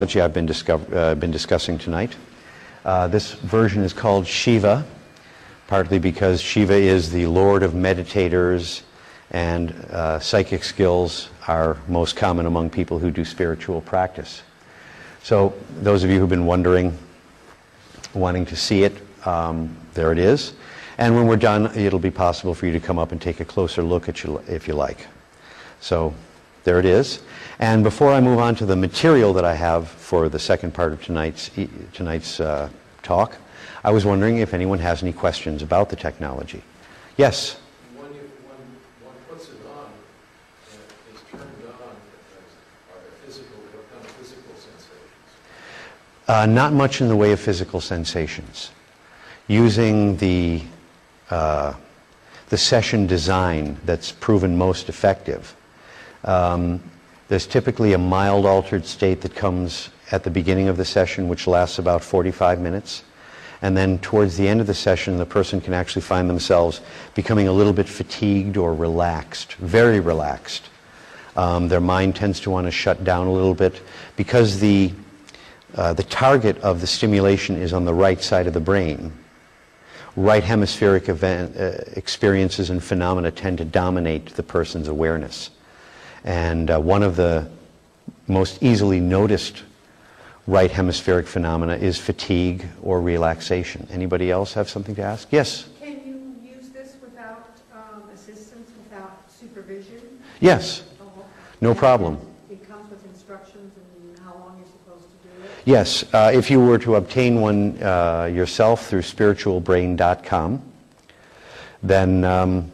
I've been discussing tonight. This version is called Shiva, partly because Shiva is the lord of meditators, and psychic skills are most common among people who do spiritual practice. So those of you who've been wondering, wanting to see it, there it is. And when we're done, it'll be possible for you to come up and take a closer look at you if you like. So there it is. And before I move on to the material that I have for the second part of tonight's talk, I was wondering if anyone has any questions about the technology. Yes? When one puts it on, and it is turned on, what kind of physical sensations? Not much in the way of physical sensations. Using the session design that's proven most effective. There's typically a mild altered state that comes at the beginning of the session, which lasts about 45 minutes. And then towards the end of the session, the person can actually find themselves becoming a little bit fatigued or relaxed, very relaxed. Their mind tends to want to shut down a little bit because the target of the stimulation is on the right side of the brain. Right hemispheric experiences and phenomena tend to dominate the person's awareness. And one of the most easily noticed right hemispheric phenomena is fatigue or relaxation. Anybody else have something to ask? Yes? Can you use this without assistance, without supervision? Yes. No problem. It comes with instructions and how long you're supposed to do it? Yes. If you were to obtain one yourself through spiritualbrain.com, then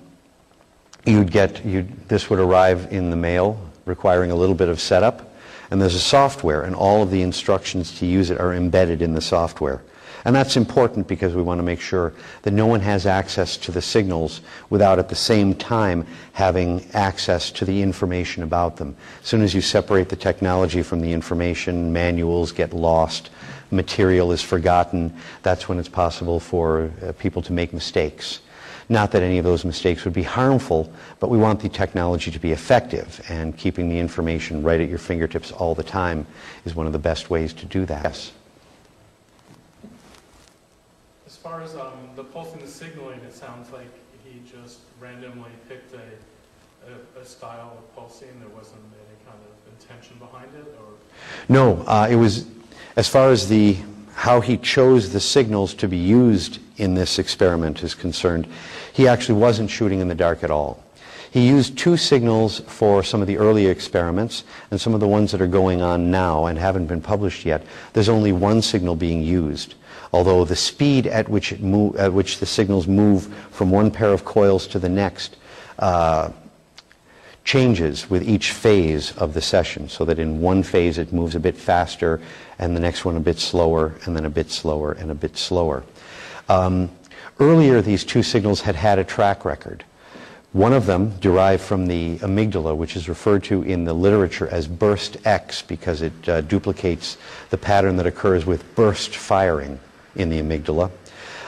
this would arrive in the mail requiring a little bit of setup. And there's a software, and all of the instructions to use it are embedded in the software. And that's important because we want to make sure that no one has access to the signals without at the same time having access to the information about them. As soon as you separate the technology from the information, manuals get lost, material is forgotten, that's when it's possible for people to make mistakes. Not that any of those mistakes would be harmful, but we want the technology to be effective, and keeping the information right at your fingertips all the time is one of the best ways to do that. Yes? As far as the pulsing, the signaling, it sounds like he just randomly picked a style of pulsing. There wasn't any kind of intention behind it? Or? No, it was, as far as how he chose the signals to be used in this experiment is concerned, he actually wasn't shooting in the dark at all. He used two signals for some of the earlier experiments, and some of the ones that are going on now and haven't been published yet, there's only one signal being used. Although the speed at which the signals move from one pair of coils to the next changes with each phase of the session, so that in one phase it moves a bit faster, and the next one a bit slower, and then a bit slower, and a bit slower. Earlier, these two signals had a track record. One of them derived from the amygdala, which is referred to in the literature as burst X, because it duplicates the pattern that occurs with burst firing in the amygdala.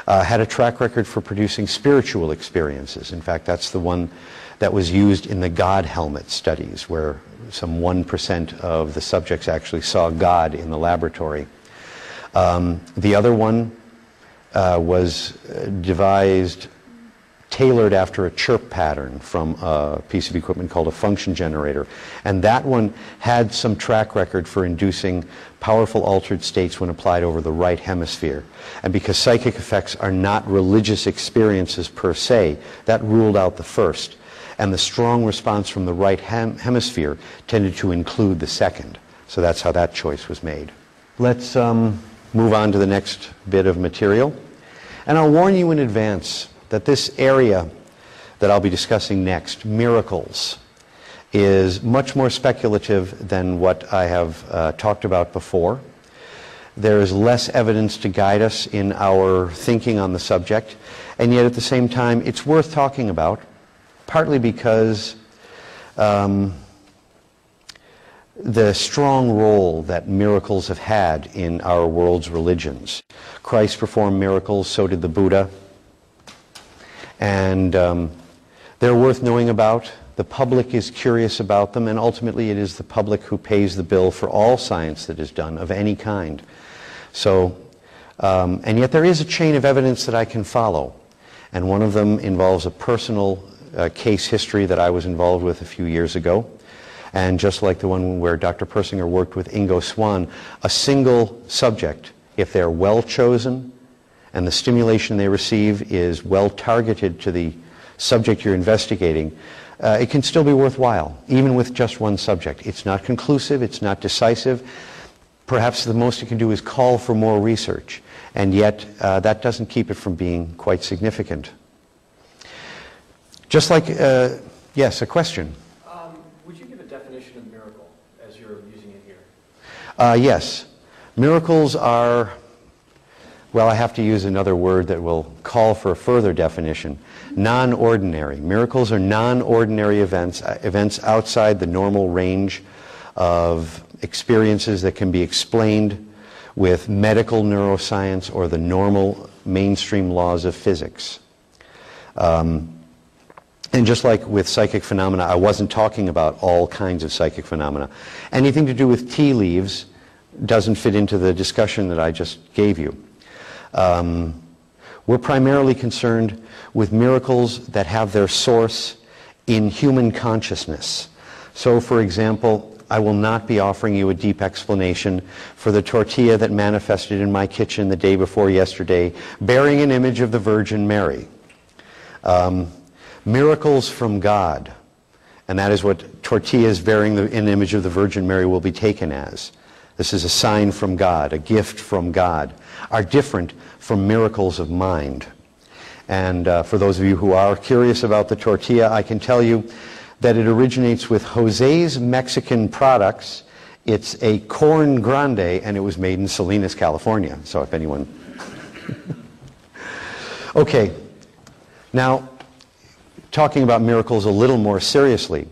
Had a track record for producing spiritual experiences. In fact, that's the one that was used in the God helmet studies, where some 1% of the subjects actually saw God in the laboratory. The other one was devised, tailored after a chirp pattern from a piece of equipment called a function generator. And that one had some track record for inducing powerful altered states when applied over the right hemisphere. And because psychic effects are not religious experiences per se, that ruled out the first. And the strong response from the right hemisphere tended to include the second. So that's how that choice was made. Let's move on to the next bit of material. And I'll warn you in advance that this area that I'll be discussing next, miracles, is much more speculative than what I have talked about before. There is less evidence to guide us in our thinking on the subject, and yet at the same time it's worth talking about, partly because the strong role that miracles have had in our world's religions. Christ performed miracles, so did the Buddha. And they're worth knowing about. The public is curious about them, and ultimately it is the public who pays the bill for all science that is done of any kind. So, and yet there is a chain of evidence that I can follow, and one of them involves a personal case history that I was involved with a few years ago. And just like the one where Dr. Persinger worked with Ingo Swann, a single subject, if they're well chosen and the stimulation they receive is well targeted to the subject you're investigating, it can still be worthwhile, even with just one subject. It's not conclusive, it's not decisive. Perhaps the most it can do is call for more research, and yet that doesn't keep it from being quite significant. Just like, yes, a question. Would you give a definition of miracle as you're using it here? Yes. Miracles are, well, I have to use another word that will call for a further definition. Non-ordinary. Miracles are non-ordinary events, events outside the normal range of experiences that can be explained with medical neuroscience or the normal mainstream laws of physics. And just like with psychic phenomena, I wasn't talking about all kinds of psychic phenomena. Anything to do with tea leaves doesn't fit into the discussion that I just gave you. We're primarily concerned with miracles that have their source in human consciousness. So, for example, I will not be offering you a deep explanation for the tortilla that manifested in my kitchen the day before yesterday, bearing an image of the Virgin Mary. Miracles from God, and that is what tortillas bearing an image of the Virgin Mary will be taken as. This is a sign from God, a gift from God, are different from miracles of mind. And for those of you who are curious about the tortilla, I can tell you that it originates with Jose's Mexican Products. It's a corn grande, and it was made in Salinas, California. So if anyone... Okay, now, talking about miracles a little more seriously,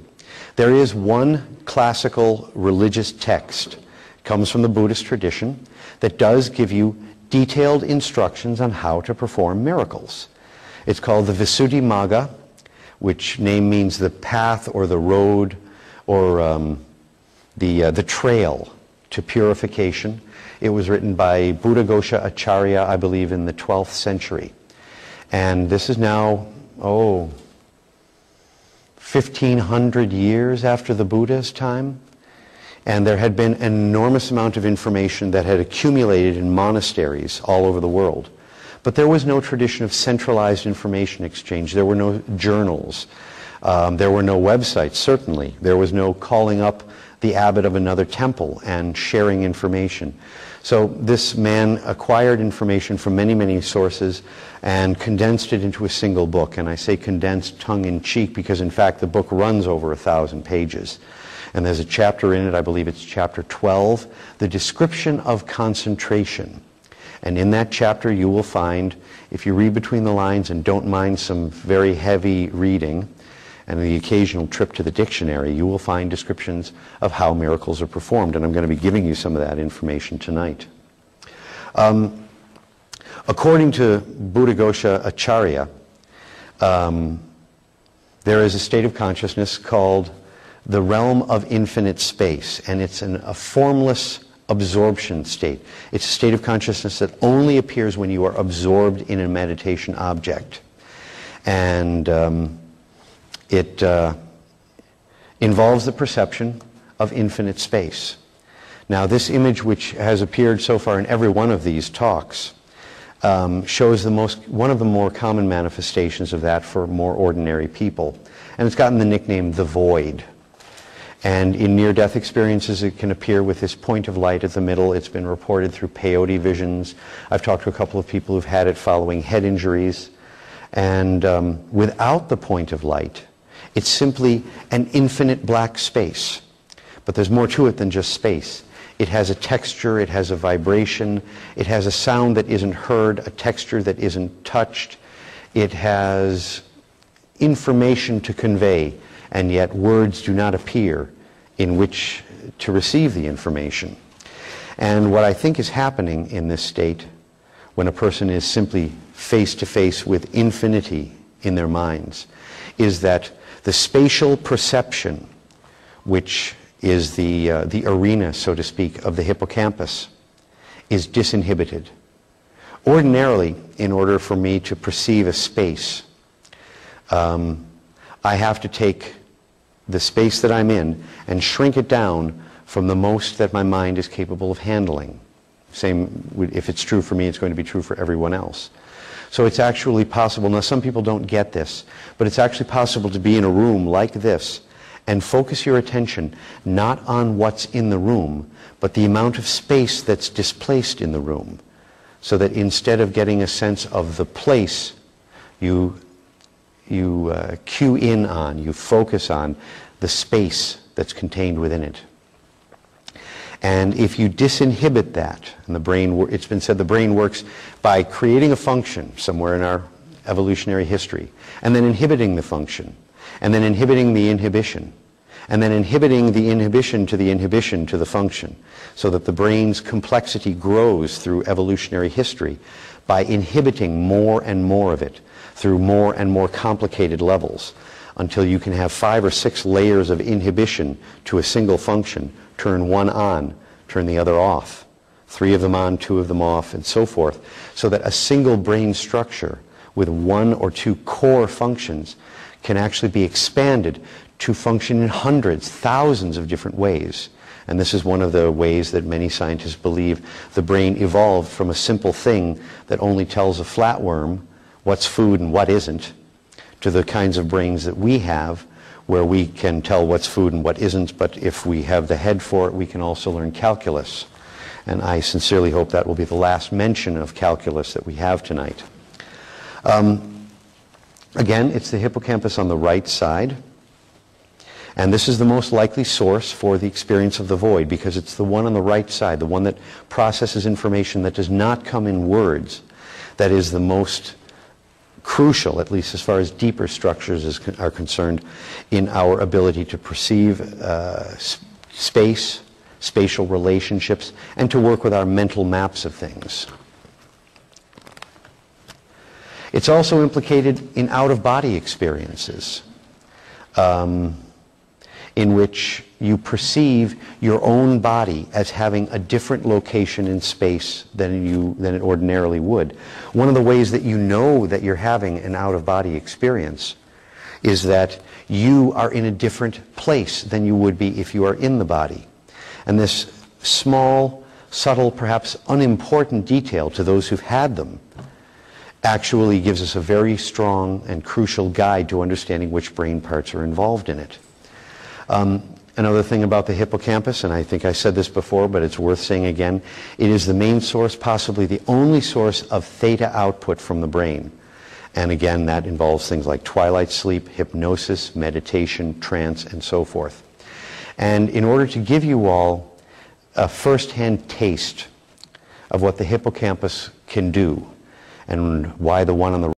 there is one classical religious text, it comes from the Buddhist tradition, that does give you detailed instructions on how to perform miracles. It's called the Visuddhimagga, which name means the path or the road or the trail to purification. It was written by Buddhaghosa Acharya, I believe, in the 12th century. And this is now, 1,500 years after the Buddha's time. And there had been an enormous amount of information that had accumulated in monasteries all over the world. But there was no tradition of centralized information exchange. There were no journals. There were no websites, certainly. There was no calling up the abbot of another temple and sharing information. So this man acquired information from many, many sources and condensed it into a single book. And I say condensed tongue-in-cheek because, in fact, the book runs over 1,000 pages. And there's a chapter in it, I believe it's chapter 12, the description of concentration. And in that chapter you will find, if you read between the lines and don't mind some very heavy reading and the occasional trip to the dictionary, you will find descriptions of how miracles are performed. And I'm going to be giving you some of that information tonight. According to Buddhaghosa Acharya, there is a state of consciousness called the realm of infinite space, and it's a formless absorption state. It's a state of consciousness that only appears when you are absorbed in a meditation object. And it involves the perception of infinite space. Now, this image, which has appeared so far in every one of these talks, shows one of the more common manifestations of that for more ordinary people. And it's gotten the nickname the void. And in near-death experiences, it can appear with this point of light at the middle. It's been reported through peyote visions. I've talked to a couple of people who've had it following head injuries. And without the point of light, it's simply an infinite black space. But there's more to it than just space. It has a texture, it has a vibration, it has a sound that isn't heard, a texture that isn't touched. It has information to convey, and yet words do not appear in which to receive the information. And what I think is happening in this state, when a person is simply face to face with infinity in their minds, is that The spatial perception, which is the arena, so to speak, of the hippocampus, is disinhibited. Ordinarily, in order for me to perceive a space, I have to take the space that I'm in and shrink it down from the most that my mind is capable of handling. Same, if it's true for me, it's going to be true for everyone else. So it's actually possible, now some people don't get this, but it's actually possible to be in a room like this and focus your attention not on what's in the room, but the amount of space that's displaced in the room. So that instead of getting a sense of the place, you cue in on, you focus on the space that's contained within it. And if you disinhibit that, and the brain, it's been said the brain works by creating a function somewhere in our evolutionary history, and then inhibiting the function, and then inhibiting the inhibition, and then inhibiting the inhibition to the function, so that the brain's complexity grows through evolutionary history by inhibiting more and more of it through more and more complicated levels, until you can have 5 or 6 layers of inhibition to a single function. Turn one on, turn the other off, 3 of them on, 2 of them off, and so forth, so that a single brain structure with 1 or 2 core functions can actually be expanded to function in hundreds, thousands of different ways. And this is one of the ways that many scientists believe the brain evolved from a simple thing that only tells a flatworm what's food and what isn't, to the kinds of brains that we have, where we can tell what's food and what isn't, but if we have the head for it, we can also learn calculus. And I sincerely hope that will be the last mention of calculus that we have tonight. Again, it's the hippocampus on the right side. And this is the most likely source for the experience of the void, because it's the one on the right side, the one that processes information that does not come in words, that is the most crucial, at least as far as deeper structures are concerned, in our ability to perceive space, spatial relationships, and to work with our mental maps of things. It's also implicated in out-of-body experiences, in which you perceive your own body as having a different location in space than it ordinarily would. One of the ways that you know that you're having an out-of-body experience is that you are in a different place than you would be if you are in the body. And this small, subtle, perhaps unimportant detail to those who've had them actually gives us a very strong and crucial guide to understanding which brain parts are involved in it. Another thing about the hippocampus, and I think I said this before, but it's worth saying again, it is the main source, possibly the only source of theta output from the brain. And again, that involves things like twilight sleep, hypnosis, meditation, trance, and so forth. And in order to give you all a first-hand taste of what the hippocampus can do, and why the one on the